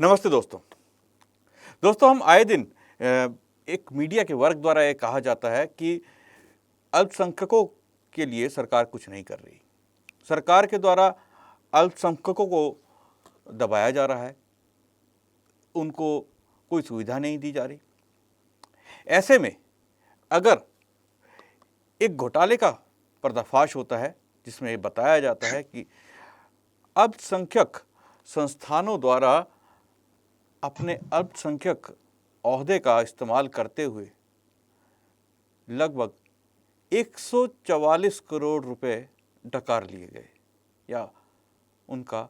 नमस्ते दोस्तों। हम आए दिन एक मीडिया के वर्ग द्वारा ये कहा जाता है कि अल्पसंख्यकों के लिए सरकार कुछ नहीं कर रही। सरकार के द्वारा अल्पसंख्यकों को दबाया जा रहा है, उनको कोई सुविधा नहीं दी जा रही। ऐसे में अगर एक घोटाले का पर्दाफाश होता है जिसमें बताया जाता है कि अल्पसंख्यक संस्थानों द्वारा अपने अल्पसंख्यक ओहदे का इस्तेमाल करते हुए लगभग 144 करोड़ रुपए डकार लिए गए या उनका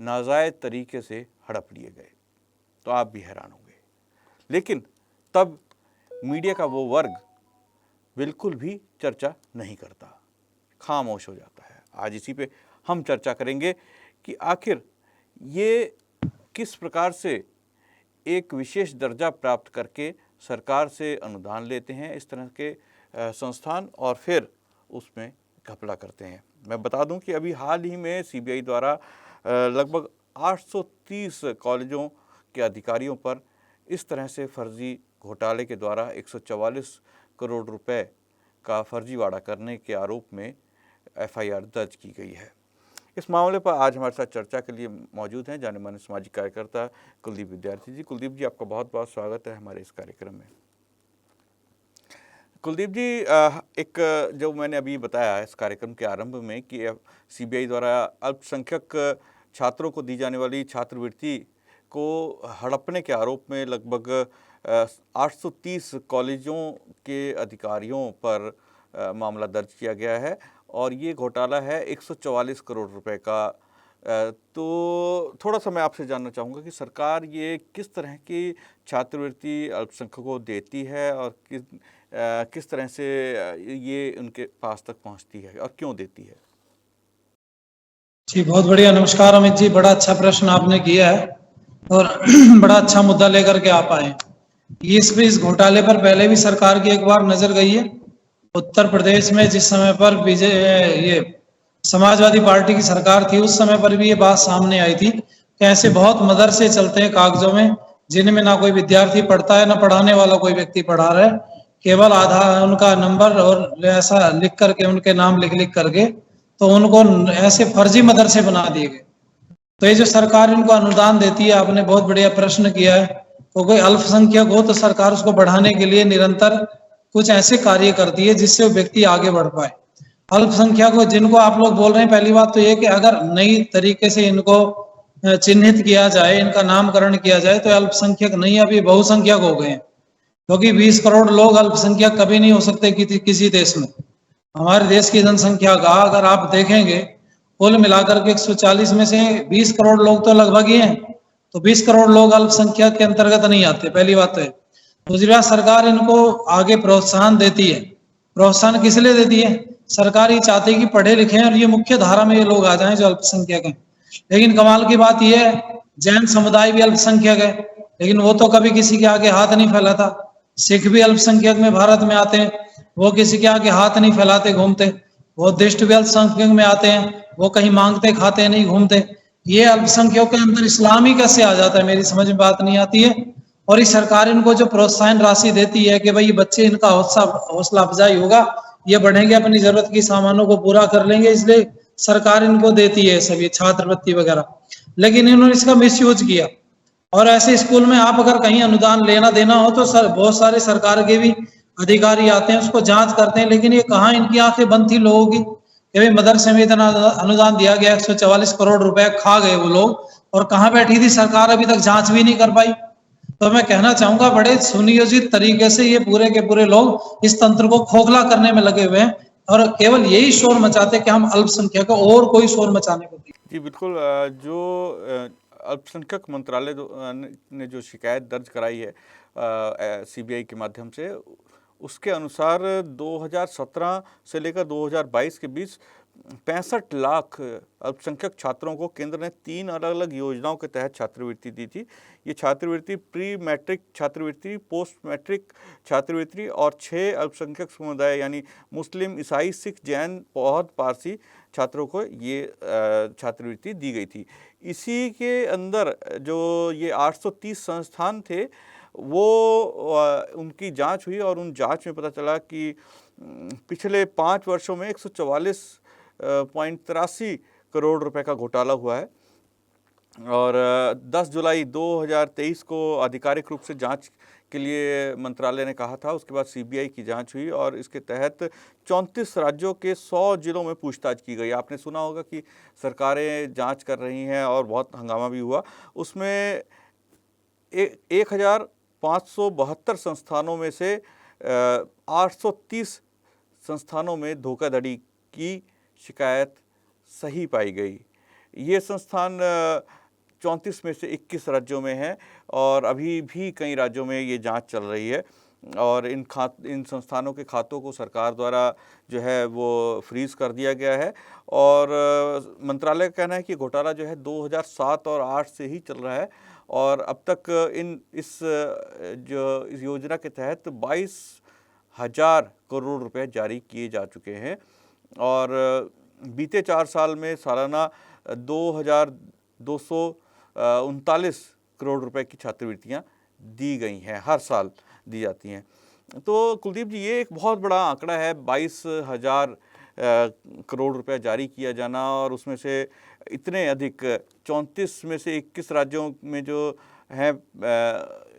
नाजायज़ तरीके से हड़प लिए गए, तो आप भी हैरान होंगे। लेकिन तब मीडिया का वो वर्ग बिल्कुल भी चर्चा नहीं करता, खामोश हो जाता है। आज इसी पे हम चर्चा करेंगे कि आखिर ये किस प्रकार से एक विशेष दर्जा प्राप्त करके सरकार से अनुदान लेते हैं इस तरह के संस्थान और फिर उसमें घपला करते हैं। मैं बता दूं कि अभी हाल ही में सीबीआई द्वारा लगभग 830 कॉलेजों के अधिकारियों पर इस तरह से फर्जी घोटाले के द्वारा 144 करोड़ रुपए का फर्जीवाड़ा करने के आरोप में एफआईआर दर्ज की गई है। इस मामले पर आज हमारे साथ चर्चा के लिए मौजूद हैं जाने माने सामाजिक कार्यकर्ता कुलदीप विद्यार्थी जी। कुलदीप जी, आपका बहुत बहुत स्वागत है हमारे इस कार्यक्रम में। कुलदीप जी, एक जो मैंने अभी बताया इस कार्यक्रम के आरंभ में कि सीबीआई द्वारा अल्पसंख्यक छात्रों को दी जाने वाली छात्रवृत्ति को हड़पने के आरोप में लगभग 830 कॉलेजों के अधिकारियों पर मामला दर्ज किया गया है और ये घोटाला है 144 करोड़ रुपए का। तो थोड़ा सा मैं आपसे जानना चाहूँगा कि सरकार ये किस तरह की छात्रवृत्ति अल्पसंख्यकों को देती है और किस तरह से ये उनके पास तक पहुँचती है और क्यों देती है? जी, बहुत बढ़िया। नमस्कार अमित जी, बड़ा अच्छा प्रश्न आपने किया है और बड़ा अच्छा मुद्दा लेकर के आप आए। इस घोटाले पर पहले भी सरकार की एक बार नजर गई है। उत्तर प्रदेश में जिस समय पर ये समाजवादी पार्टी की सरकार थी, उस समय पर भी ये बात सामने आई थी कि ऐसे बहुत मदरसे चलते हैं कागजों में जिनमें ना कोई विद्यार्थी पढ़ता है, ना पढ़ाने वाला कोई व्यक्ति पढ़ा रहा है, केवल आधार उनका नंबर और ऐसा लिख करके उनके नाम लिख करके तो उनको ऐसे फर्जी मदरसे बना दिए गए। तो ये जो सरकार इनको अनुदान देती है, आपने बहुत बढ़िया प्रश्न किया है। तो कोई अल्पसंख्यक हो तो सरकार उसको बढ़ाने के लिए निरंतर कुछ ऐसे कार्य करती है जिससे वो व्यक्ति आगे बढ़ पाए। अल्पसंख्यक को जिनको आप लोग बोल रहे हैं, पहली बात तो ये कि अगर नई तरीके से इनको चिन्हित किया जाए, इनका नामकरण किया जाए तो अल्पसंख्यक नहीं, अभी बहुसंख्यक हो गए हैं। क्योंकि 20 करोड़ लोग अल्पसंख्यक कभी नहीं हो सकते किसी देश में। हमारे देश की जनसंख्या का अगर आप देखेंगे कुल मिलाकर के 140 में से 20 करोड़ लोग तो लगभग ही हैं, तो 20 करोड़ लोग अल्पसंख्यक के अंतर्गत नहीं आते, पहली बात तो है। दूसरी बात, सरकार इनको आगे प्रोत्साहन देती है। प्रोत्साहन किस लिए देती है? सरकार ये चाहती है कि पढ़े लिखे और ये मुख्य धारा में ये लोग आ जाएं जो अल्पसंख्यक हैं। लेकिन कमाल की बात यह है, जैन समुदाय भी अल्पसंख्यक है, लेकिन वो तो कभी किसी के आगे हाथ नहीं फैलाता। सिख भी अल्पसंख्यक में भारत में आते हैं, वो किसी के आगे हाथ नहीं फैलाते घूमते। बौद्धिस्ट भी अल्पसंख्यक में आते हैं, वो कहीं मांगते खाते नहीं घूमते। ये अल्पसंख्यकों के अंदर इस्लामी कैसे आ जाता है, मेरी समझ में बात नहीं आती है। और इस सरकार इनको जो प्रोत्साहन राशि देती है कि भाई बच्चे इनका हौसला अफजाई होगा, ये बढ़ेंगे, अपनी जरूरत की सामानों को पूरा कर लेंगे, इसलिए सरकार इनको देती है सभी छात्रवृत्ति वगैरह। लेकिन इन्होंने इसका मिसयूज किया और ऐसे स्कूल में आप अगर कहीं अनुदान लेना देना हो तो बहुत सारे सरकार के भी अधिकारी आते हैं, उसको जांच करते हैं। लेकिन ये कहाँ इनकी आंखें बंद थी लोगों की कि भाई मदरसे में इतना अनुदान दिया गया, 144 करोड़ रुपए खा गए वो लोग, और कहाँ बैठी थी सरकार, अभी तक जांच भी नहीं कर पाई। तो मैं कहना चाहूंगा बड़े सुनियोजित तरीके से ये पूरे के पूरे लोग इस तंत्र को खोखला करने में लगे हुए हैं और केवल यही शोर मचाते कि हम अल्पसंख्यक को, और कोई शोर मचाने को नहीं। जी बिल्कुल। जो अल्पसंख्यक मंत्रालय ने जो शिकायत दर्ज कराई है सीबीआई के माध्यम से, उसके अनुसार 2017 से लेकर 2022 के बीच 65 लाख अल्पसंख्यक छात्रों को केंद्र ने 3 अलग अलग योजनाओं के तहत छात्रवृत्ति दी थी। ये छात्रवृत्ति प्री मैट्रिक छात्रवृत्ति, पोस्ट मैट्रिक छात्रवृत्ति और 6 अल्पसंख्यक समुदाय यानी मुस्लिम, ईसाई, सिख, जैन, बौद्ध, पारसी छात्रों को ये छात्रवृत्ति दी गई थी। इसी के अंदर जो ये 830 संस्थान थे वो उनकी जांच हुई और उन जांच में पता चला कि पिछले 5 वर्षों में 144.83 करोड़ रुपए का घोटाला हुआ है। और 10 जुलाई 2023 को आधिकारिक रूप से जांच के लिए मंत्रालय ने कहा था। उसके बाद सीबीआई की जांच हुई और इसके तहत 34 राज्यों के 100 जिलों में पूछताछ की गई। आपने सुना होगा कि सरकारें जांच कर रही हैं और बहुत हंगामा भी हुआ। उसमें 1572 संस्थानों में से 830 संस्थानों में धोखाधड़ी की शिकायत सही पाई गई। ये संस्थान 34 में से 21 राज्यों में है और अभी भी कई राज्यों में ये जांच चल रही है और इन संस्थानों के खातों को सरकार द्वारा जो है वो फ्रीज कर दिया गया है। और मंत्रालय का कहना है कि घोटाला जो है 2007 और 8 से ही चल रहा है और अब तक इस योजना के तहत 22,000 करोड़ रुपए जारी किए जा चुके हैं और बीते 4 साल में सालाना 2,239 करोड़ रुपए की छात्रवृत्तियां दी गई हैं, हर साल दी जाती हैं। तो कुलदीप जी, ये एक बहुत बड़ा आंकड़ा है, 22,000 करोड़ रुपए जारी किया जाना और उसमें से इतने अधिक 34 में से 21 राज्यों में जो हैं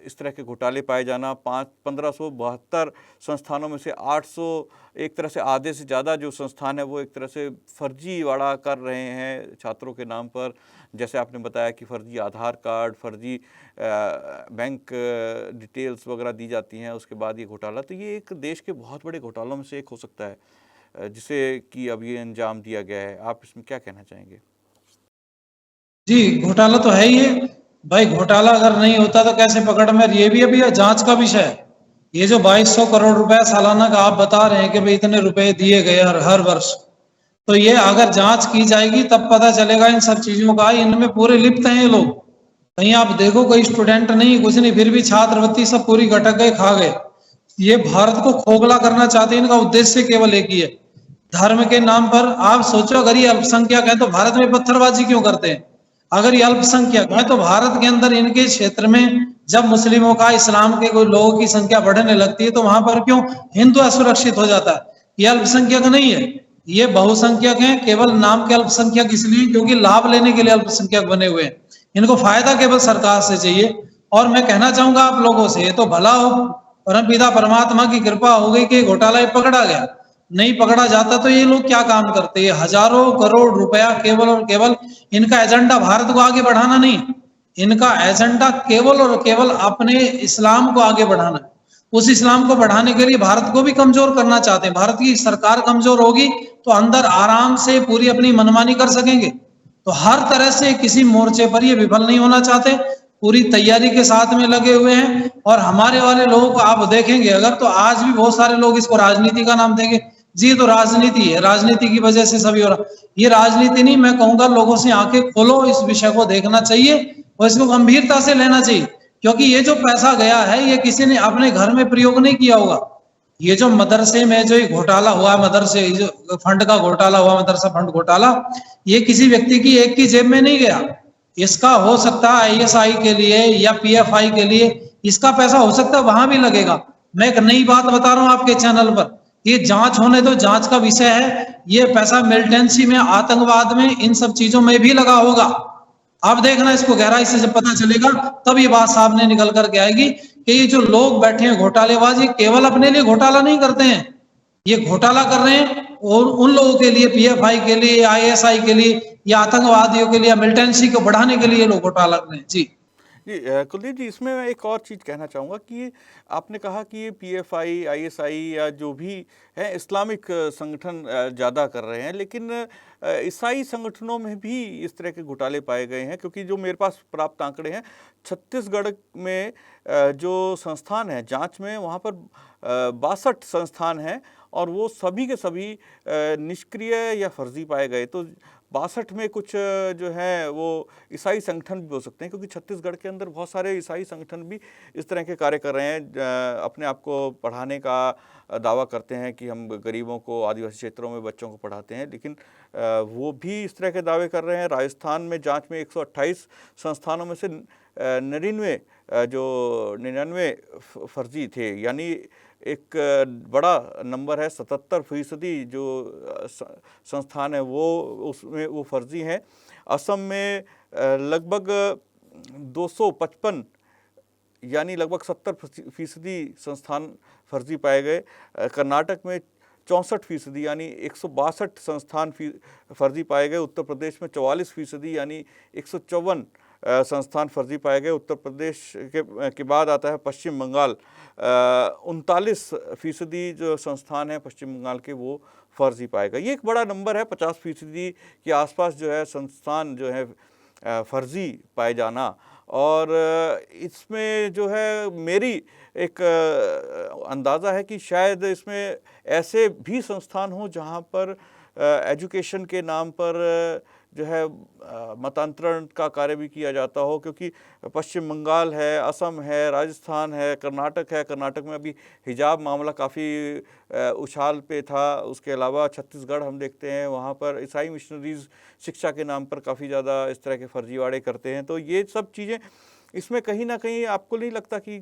इस तरह के घोटाले पाए जाना, 1572 संस्थानों में से 800, एक तरह से आधे से ज़्यादा जो संस्थान है वो एक तरह से फर्जीवाड़ा कर रहे हैं छात्रों के नाम पर। जैसे आपने बताया कि फर्जी आधार कार्ड, फर्जी बैंक डिटेल्स वगैरह दी जाती हैं, उसके बाद ये घोटाला। तो ये एक देश के बहुत बड़े घोटालों में से एक हो सकता है जिसे कि अब ये अंजाम दिया गया है। आप इसमें क्या कहना चाहेंगे? जी, घोटाला तो है ही है भाई। घोटाला अगर नहीं होता तो कैसे पकड़ में, ये भी अभी जांच का विषय है। ये जो 2200 करोड़ रुपए सालाना का आप बता रहे हैं कि भाई इतने रुपए दिए गए हर वर्ष, तो ये अगर जांच की जाएगी तब पता चलेगा इन सब चीजों का। इनमें पूरे लिप्त हैं ये लोग। कहीं आप देखो कोई स्टूडेंट नहीं, कुछ नहीं, फिर भी छात्रवृत्ति सब पूरी गटक गए, खा गए। ये भारत को खोखला करना चाहते हैं। इनका उद्देश्य केवल एक ही है, धर्म के नाम पर। आप सोचो अगर ये अल्पसंख्यक है तो भारत में पत्थरबाजी क्यों करते हैं? अगर ये अल्पसंख्यक है तो भारत के अंदर इनके क्षेत्र में जब मुस्लिमों का, इस्लाम के कोई लोगों की संख्या बढ़ने लगती है तो वहां पर क्यों हिंदू असुरक्षित हो जाता है? ये अल्पसंख्यक नहीं है, ये बहुसंख्यक हैं। केवल नाम के अल्पसंख्यक इसलिए क्योंकि लाभ लेने के लिए अल्पसंख्यक बने हुए हैं। इनको फायदा केवल सरकार से चाहिए। और मैं कहना चाहूंगा आप लोगों से, ये तो भला हो, परमपिता परमात्मा की कृपा हो गई कि घोटाला पकड़ा गया। नहीं पकड़ा जाता तो ये लोग क्या काम करते? ये हजारों करोड़ रुपया केवल और केवल, इनका एजेंडा भारत को आगे बढ़ाना नहीं, इनका एजेंडा केवल और केवल अपने इस्लाम को आगे बढ़ाना है। उस इस्लाम को बढ़ाने के लिए भारत को भी कमजोर करना चाहते हैं। भारत की सरकार कमजोर होगी तो अंदर आराम से पूरी अपनी मनमानी कर सकेंगे। तो हर तरह से किसी मोर्चे पर ये विफल नहीं होना चाहते, पूरी तैयारी के साथ में लगे हुए हैं। और हमारे वाले लोगों को आप देखेंगे अगर, तो आज भी बहुत सारे लोग इसको राजनीति का नाम देंगे। जी, तो राजनीति है, राजनीति की वजह से सभी हो रहा। ये राजनीति नहीं, मैं कहूंगा लोगों से आंखें खोलो, इस विषय को देखना चाहिए और इसको गंभीरता से लेना चाहिए। क्योंकि ये जो पैसा गया है ये किसी ने अपने घर में प्रयोग नहीं किया होगा। ये जो मदरसे में जो घोटाला हुआ, मदरसे जो फंड का घोटाला हुआ, मदरसा फंड घोटाला, ये किसी व्यक्ति की एक की जेब में नहीं गया। इसका हो सकता है आईएसआई के लिए या पीएफआई के लिए इसका पैसा हो सकता है वहां भी लगेगा। मैं एक नई बात बता रहा हूं आपके चैनल पर, ये जांच होने दो, जांच का विषय है। ये पैसा मिलिटेंसी में, आतंकवाद में, इन सब चीजों में भी लगा होगा। आप देखना, इसको गहराई से जब पता चलेगा तब ये बात सामने निकल करके आएगी कि ये जो लोग बैठे हैं घोटालेबाज, ये केवल अपने लिए घोटाला नहीं करते हैं, ये घोटाला कर रहे हैं और उन लोगों के लिए, पीएफआई के लिए, आईएसआई के लिए या आतंकवादियों के लिए, मिलिटेंसी को बढ़ाने के लिए लोग घोटाला कर रहे हैं। जी जी कुलदीप जी, इसमें मैं एक और चीज़ कहना चाहूँगा कि आपने कहा कि ये पीएफआई, आईएसआई या जो भी है इस्लामिक संगठन ज़्यादा कर रहे हैं, लेकिन ईसाई संगठनोों में भी इस तरह के घोटाले पाए गए हैं। क्योंकि जो मेरे पास प्राप्त आंकड़े हैं, छत्तीसगढ़ में जो संस्थान है जांच में, वहाँ पर 62 संस्थान हैं और वो सभी के सभी निष्क्रिय या फर्जी पाए गए। तो 62 में कुछ जो है वो ईसाई संगठन भी हो सकते हैं, क्योंकि छत्तीसगढ़ के अंदर बहुत सारे ईसाई संगठन भी इस तरह के कार्य कर रहे हैं, अपने आप को पढ़ाने का दावा करते हैं कि हम गरीबों को, आदिवासी क्षेत्रों में बच्चों को पढ़ाते हैं, लेकिन वो भी इस तरह के दावे कर रहे हैं। राजस्थान में जांच में 128 संस्थानों में से 99 फर्जी थे, यानी एक बड़ा नंबर है। 77% जो संस्थान है वो उसमें वो फर्जी हैं। असम में लगभग 255 यानी लगभग 70% संस्थान फर्जी पाए गए। कर्नाटक में 64% यानी 162 संस्थान फर्जी पाए गए। उत्तर प्रदेश में 44% यानी 154 संस्थान फर्जी पाए गए। उत्तर प्रदेश के बाद आता है पश्चिम बंगाल, 39% जो संस्थान हैं पश्चिम बंगाल के वो फर्जी पाए गए। ये एक बड़ा नंबर है। 50% के आसपास जो है संस्थान जो है फर्जी पाए जाना, और इसमें जो है मेरी एक अंदाज़ा है कि शायद इसमें ऐसे भी संस्थान हों जहाँ पर एजुकेशन के नाम पर जो है मतांतरण का कार्य भी किया जाता हो, क्योंकि पश्चिम बंगाल है, असम है, राजस्थान है, कर्नाटक है। कर्नाटक में अभी हिजाब मामला काफ़ी उछाल पे था। उसके अलावा छत्तीसगढ़ हम देखते हैं, वहाँ पर ईसाई मिशनरीज़ शिक्षा के नाम पर काफ़ी ज़्यादा इस तरह के फर्जीवाड़े करते हैं। तो ये सब चीज़ें इसमें कहीं ना कहीं आपको नहीं लगता कि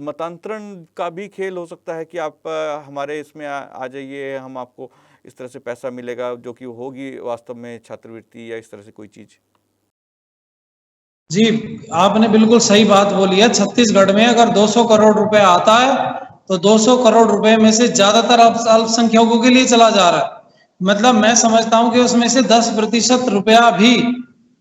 मतांतरण का भी खेल हो सकता है कि आप हमारे इसमें आ जाइए, हम आपको इस तरह से पैसा मिलेगा, जो कि होगी वास्तव में छात्रवृत्ति या इस तरह से कोई चीज़? जी, आपने बिल्कुल सही बात बोली है। छत्तीसगढ़ में अगर 200 करोड़ रुपए आता है तो 200 करोड़ रुपए में से ज्यादातर अल्पसंख्यकों के लिए चला जा रहा है। मतलब मैं समझता हूं कि उसमें से 10% रुपया भी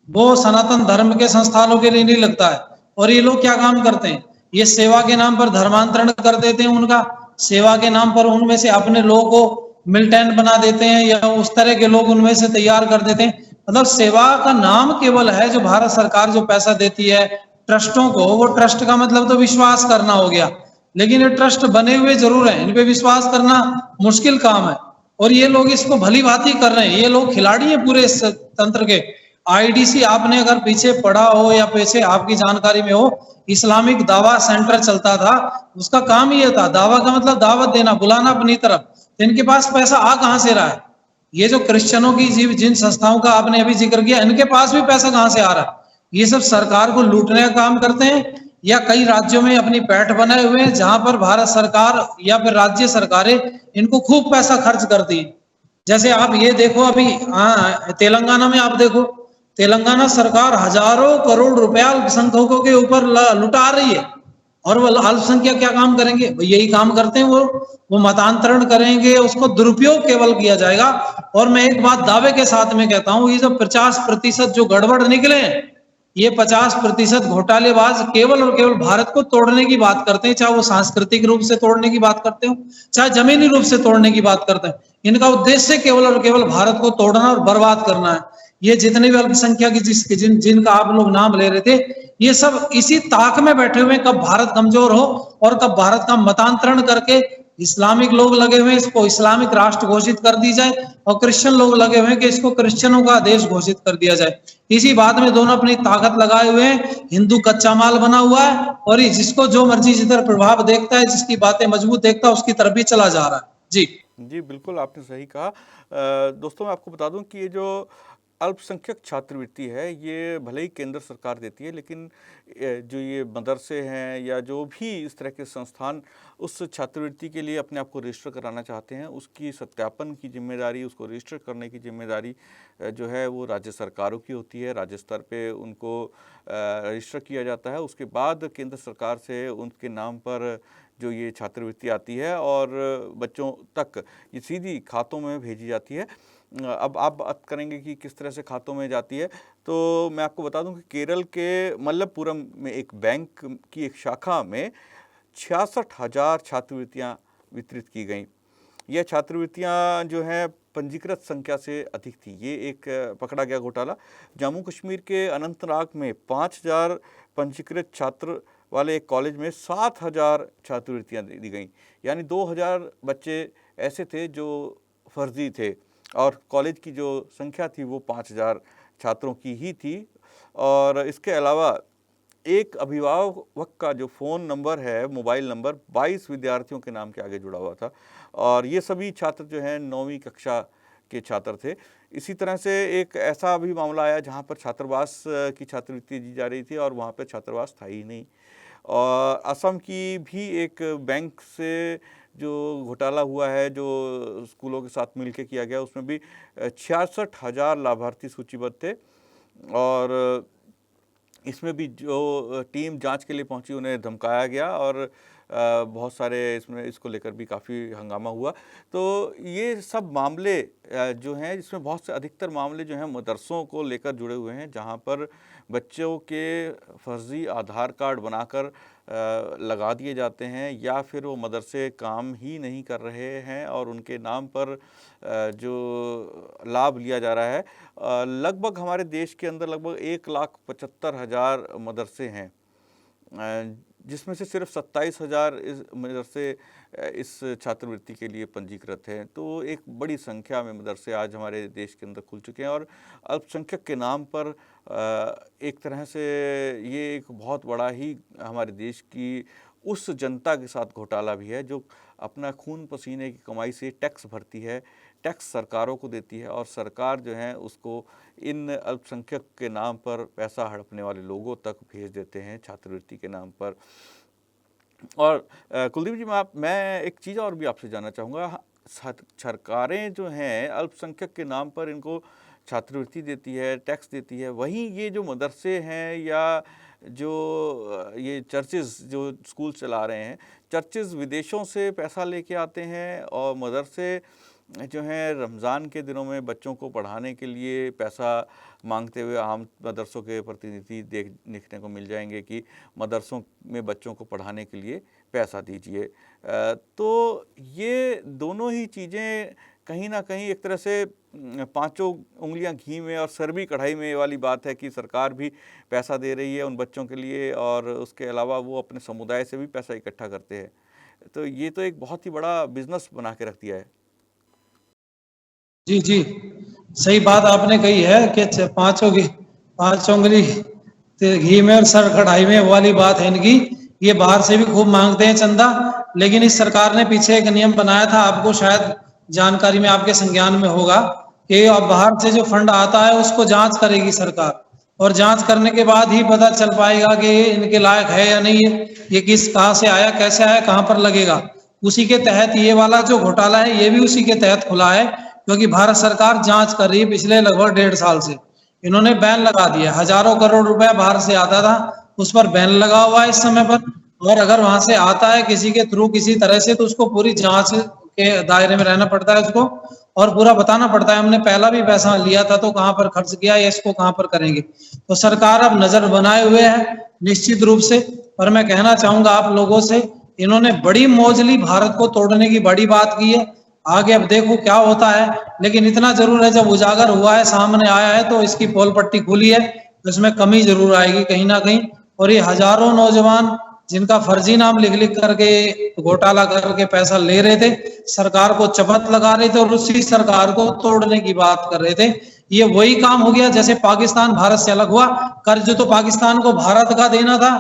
वो सनातन धर्म के संस्थानों के लिए नहीं लगता है। और ये लोग क्या काम करते हैं, ये सेवा के नाम पर धर्मांतरण कर देते हैं उनका। सेवा के नाम पर उनमें से अपने लोगों को मिलिटेंट बना देते हैं, या उस तरह के लोग उनमें से तैयार कर देते हैं। मतलब सेवा का नाम केवल है। जो भारत सरकार जो पैसा देती है ट्रस्टों को, वो ट्रस्ट का मतलब तो विश्वास करना हो गया, लेकिन ये ट्रस्ट बने हुए जरूर हैं, इन पे विश्वास करना मुश्किल काम है। और ये लोग इसको भली भांति कर रहे हैं। ये लोग खिलाड़ी हैं पूरे इस तंत्र के। आईडीसी आपने अगर पीछे पढ़ा हो या पीछे आपकी जानकारी में हो, इस्लामिक दावा सेंटर चलता था। उसका काम ही था, दावा का मतलब दावत देना, बुलाना अपनी तरफ। इनके पास पैसा आ कहां से रहा है? ये जो क्रिश्चियनों की जिन संस्थाओं का आपने अभी जिक्र किया, इनके पास भी पैसा कहां से आ रहा है? ये सब सरकार को लूटने का काम करते हैं, या कई राज्यों में अपनी पैठ बनाए हुए हैं जहां पर भारत सरकार या फिर राज्य सरकारें इनको खूब पैसा खर्च करती है। जैसे आप ये देखो, अभी तेलंगाना में आप देखो, तेलंगाना सरकार हजारों करोड़ रुपया अल्पसंख्यकों के ऊपर लुटा रही है। और वो अल्पसंख्यक क्या काम करेंगे? यही काम करते हैं, वो मतांतरण करेंगे, उसको दुरुपयोग केवल किया जाएगा। और मैं एक बात दावे के साथ में कहता हूं, ये जो 50% जो गड़बड़ निकले हैं, ये 50% घोटालेबाज केवल और केवल भारत को तोड़ने की बात करते हैं। चाहे वो सांस्कृतिक रूप से तोड़ने की बात करते हो, चाहे जमीनी रूप से तोड़ने की बात करते हैं। इनका उद्देश्य केवल और केवल भारत को तोड़ना और बर्बाद करना है। ये जितने भी अल्पसंख्यक जिनका आप लोग नाम ले रहे थे, ये सब इसी ताक में बैठे हुए, कब भारत कमजोर हो और कब भारत का मतांतरण करके इस्लामिक लोग लगे हुए इसको इस्लामिक राष्ट्र घोषित कर दी जाए, और क्रिश्चियन लोग लगे हुए कि इसको क्रिश्चियनों का देश घोषित कर दिया जाए। इसी बात में दोनों अपनी ताकत लगाए हुए हैं। हिंदू कच्चा माल बना हुआ है, और ये जिसको जो मर्जी जिधर प्रभाव देखता है, जिसकी बातें मजबूत देखता है, उसकी तरफ भी चला जा रहा है। जी बिल्कुल आपने सही कहा। दोस्तों मैं आपको बता दूं कि ये जो अल्पसंख्यक छात्रवृत्ति है, ये भले ही केंद्र सरकार देती है, लेकिन जो ये मदरसे हैं या जो भी इस तरह के संस्थान उस छात्रवृत्ति के लिए अपने आप को रजिस्टर कराना चाहते हैं, उसकी सत्यापन की जिम्मेदारी, उसको रजिस्टर करने की जिम्मेदारी जो है वो राज्य सरकारों की होती है। राज्य स्तर पे उनको रजिस्टर किया जाता है, उसके बाद केंद्र सरकार से उनके नाम पर जो ये छात्रवृत्ति आती है और बच्चों तक ये सीधी खातों में भेजी जाती है। अब आप बात करेंगे कि किस तरह से खातों में जाती है, तो मैं आपको बता दूं कि केरल के मल्लपुरम में एक बैंक की एक शाखा में 66,000 छात्रवृत्तियां वितरित की गईं। यह छात्रवृत्तियां जो हैं पंजीकृत संख्या से अधिक थी। ये एक पकड़ा गया घोटाला। जम्मू कश्मीर के अनंतनाग में 5,000 पंजीकृत छात्र वाले एक कॉलेज में 7,000 छात्रवृत्तियाँ दी गईं, यानी 2,000 बच्चे ऐसे थे जो फर्जी थे। और कॉलेज की जो संख्या थी वो 5000 छात्रों की ही थी। और इसके अलावा एक अभिभावक का जो फ़ोन नंबर है, मोबाइल नंबर 22 विद्यार्थियों के नाम के आगे जुड़ा हुआ था और ये सभी छात्र जो हैं 9वीं कक्षा के छात्र थे। इसी तरह से एक ऐसा भी मामला आया जहाँ पर छात्रावास की छात्रवृत्ति दी जा रही थी और वहाँ पे छात्रावास था ही नहीं। और असम की भी एक बैंक से जो घोटाला हुआ है, जो स्कूलों के साथ मिलके किया गया, उसमें भी 66,000 लाभार्थी सूचीबद्ध थे और इसमें भी जो टीम जांच के लिए पहुंची उन्हें धमकाया गया और बहुत सारे इसमें इसको लेकर भी काफ़ी हंगामा हुआ। तो ये सब मामले जो हैं, इसमें बहुत से अधिकतर मामले जो हैं मदरसों को लेकर जुड़े हुए हैं, जहां पर बच्चों के फर्जी आधार कार्ड बनाकर लगा दिए जाते हैं या फिर वो मदरसे काम ही नहीं कर रहे हैं और उनके नाम पर जो लाभ लिया जा रहा है। लगभग हमारे देश के अंदर लगभग 1,75,000 मदरसे हैं, जिसमें से सिर्फ 27,000 इस मदरसे इस छात्रवृत्ति के लिए पंजीकृत हैं। तो एक बड़ी संख्या में मदरसे आज हमारे देश के अंदर खुल चुके हैं और अल्पसंख्यक के नाम पर एक तरह से ये एक बहुत बड़ा ही हमारे देश की उस जनता के साथ घोटाला भी है जो अपना खून पसीने की कमाई से टैक्स भरती है, टैक्स सरकारों को देती है और सरकार जो है उसको इन अल्पसंख्यक के नाम पर पैसा हड़पने वाले लोगों तक भेज देते हैं छात्रवृत्ति के नाम पर। और कुलदीप जी, मैं एक चीज़ और भी आपसे जानना चाहूँगा। सरकारें जो हैं अल्पसंख्यक के नाम पर इनको छात्रवृत्ति देती है, टैक्स देती है, वहीं ये जो मदरसे हैं या जो ये चर्चेज़ जो स्कूल चला रहे हैं, चर्चेज़ विदेशों से पैसा लेके आते हैं और मदरसे जो हैं रमज़ान के दिनों में बच्चों को पढ़ाने के लिए पैसा मांगते हुए आम मदरसों के प्रतिनिधि देखने को मिल जाएंगे कि मदरसों में बच्चों को पढ़ाने के लिए पैसा दीजिए। तो ये दोनों ही चीज़ें कहीं ना कहीं एक तरह से पांचों उंगलियां घी में और सर भी कढ़ाई में वाली बात है कि सरकार भी पैसा दे रही है उन बच्चों के लिए और उसके अलावा वो अपने समुदाय से भी पैसा इकट्ठा करते हैं। तो ये तो एक बहुत ही बड़ा बिजनेस बना के रख दिया है। जी जी, सही बात आपने कही है कि पांच उंगली घी में और सर कढ़ाई में वाली बात है इनकी। ये बाहर से भी खूब मांगते हैं चंदा, लेकिन इस सरकार ने पीछे एक नियम बनाया था, आपको शायद जानकारी में आपके संज्ञान में होगा कि अब बाहर से जो फंड आता है उसको जांच करेगी सरकार और जांच करने के बाद ही पता चल पाएगा कि ये इनके लायक है या नहीं है, ये कहाँ से आया, कैसे आया, कहाँ पर लगेगा। उसी के तहत ये वाला जो घोटाला है ये भी उसी के तहत खुला है, क्योंकि भारत सरकार जांच कर रही है पिछले लगभग 1.5 साल से। इन्होंने बैन लगा दिया, हजारों करोड़ रुपया बाहर से आता था उस पर बैन लगा हुआ है इस समय पर, और अगर वहां से आता है किसी के थ्रू किसी तरह से तो उसको पूरी जांच के दायरे में रहना पड़ता है उसको और पूरा बताना पड़ता है हमने पहला भी पैसा लिया था तो कहां पर खर्च किया या इसको कहां पर करेंगे। तो सरकार अब नजर बनाए हुए है निश्चित रूप से। और मैं कहना चाहूंगा आप लोगों से, इन्होंने बड़ी मौजली भारत को तोड़ने की बड़ी बात की है, आगे अब देखो क्या होता है। लेकिन इतना जरूर है जब उजागर हुआ है, सामने आया है, तो इसकी पोल पट्टी खुली है, इसमें कमी जरूर आएगी कहीं ना कहीं। और ये हजारों नौजवान जिनका फर्जी नाम लिख लिख करके घोटाला करके पैसा ले रहे थे, सरकार को चपत लगा रहे थे और उसी सरकार को तोड़ने की बात कर रहे थे। ये वही काम हो गया जैसे पाकिस्तान भारत से अलग हुआ। कर्ज तो पाकिस्तान को भारत का देना था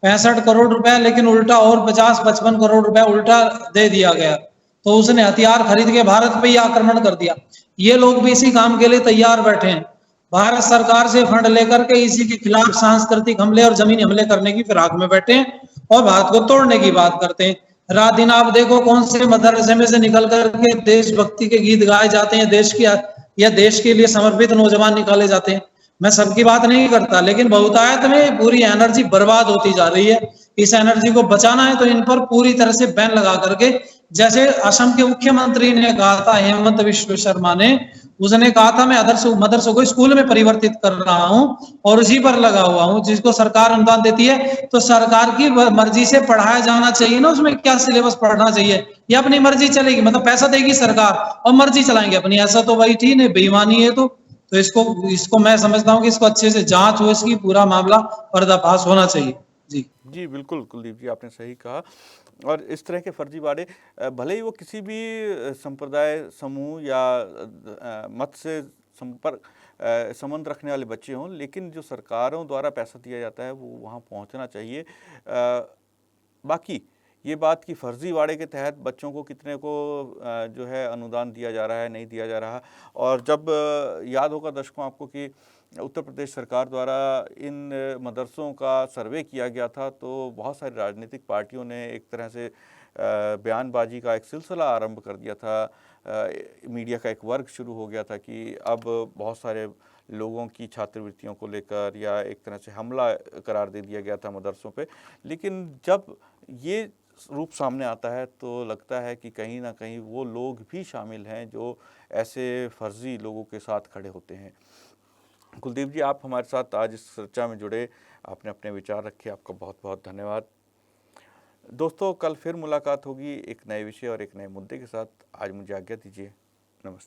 65 करोड़ रुपए, लेकिन उल्टा और 50-55 करोड़ रुपए उल्टा दे दिया गया, तो उसने हथियार खरीद के भारत पे ही आक्रमण कर दिया। ये लोग भी इसी काम के लिए तैयार बैठे हैं, भारत सरकार से फंड लेकर के इसी के खिलाफ सांस्कृतिक हमले और जमीनी हमले करने की फिराक में बैठे हैं और भारत को तोड़ने की बात करते हैं। रात दिन आप देखो कौन से मदरसे में से निकल करके देशभक्ति के गीत गाए जाते हैं, देश की या देश के लिए समर्पित नौजवान निकाले जाते हैं। मैं सबकी बात नहीं करता, लेकिन बहुतायत में पूरी एनर्जी बर्बाद होती जा रही है। इस एनर्जी को बचाना है तो इन पर पूरी तरह से बैन लगा करके, जैसे असम के मुख्यमंत्री ने कहा था, हेमंत विश्व शर्मा ने, उसने कहा था मैं मदरसों को स्कूल में परिवर्तित कर रहा हूं और उसी पर लगा हुआ हूं। जिसको सरकार अनुदान देती है तो सरकार की मर्जी से पढ़ाया जाना चाहिए ना, उसमें क्या सिलेबस पढ़ना चाहिए, या अपनी मर्जी चलेगी, मतलब पैसा देगी सरकार और मर्जी चलाएंगे अपनी, ऐसा तो वही ठीक है, बेईमानी है। तो इसको मैं समझता हूँ कि इसको अच्छे से जांच हो, इसकी पूरा मामला पर्दाफाश होना चाहिए। जी। जी, बिल्कुल कुलदीप जी, आपने सही कहा। और इस तरह के फर्जीवाड़े भले ही वो किसी भी संप्रदाय, समूह या मत से संबंध रखने वाले बच्चे हों, लेकिन जो सरकारों द्वारा पैसा दिया जाता है वो वहाँ पहुँचना चाहिए। बाकी ये बात कि फर्जीवाड़े के तहत बच्चों को कितने को जो है अनुदान दिया जा रहा है, नहीं दिया जा रहा। और जब याद होगा दर्शकों आपको कि उत्तर प्रदेश सरकार द्वारा इन मदरसों का सर्वे किया गया था, तो बहुत सारी राजनीतिक पार्टियों ने एक तरह से बयानबाजी का एक सिलसिला आरंभ कर दिया था। मीडिया का एक वर्ग शुरू हो गया था कि अब बहुत सारे लोगों की छात्रवृत्तियों को लेकर या एक तरह से हमला करार दे दिया गया था मदरसों पे। लेकिन जब ये रूप सामने आता है तो लगता है कि कहीं ना कहीं वो लोग भी शामिल हैं जो ऐसे फर्जी लोगों के साथ खड़े होते हैं। कुलदीप जी, आप हमारे साथ आज इस चर्चा में जुड़े, आपने अपने विचार रखे, आपका बहुत बहुत धन्यवाद। दोस्तों, कल फिर मुलाकात होगी एक नए विषय और एक नए मुद्दे के साथ। आज मुझे आज्ञा दीजिए। नमस्ते।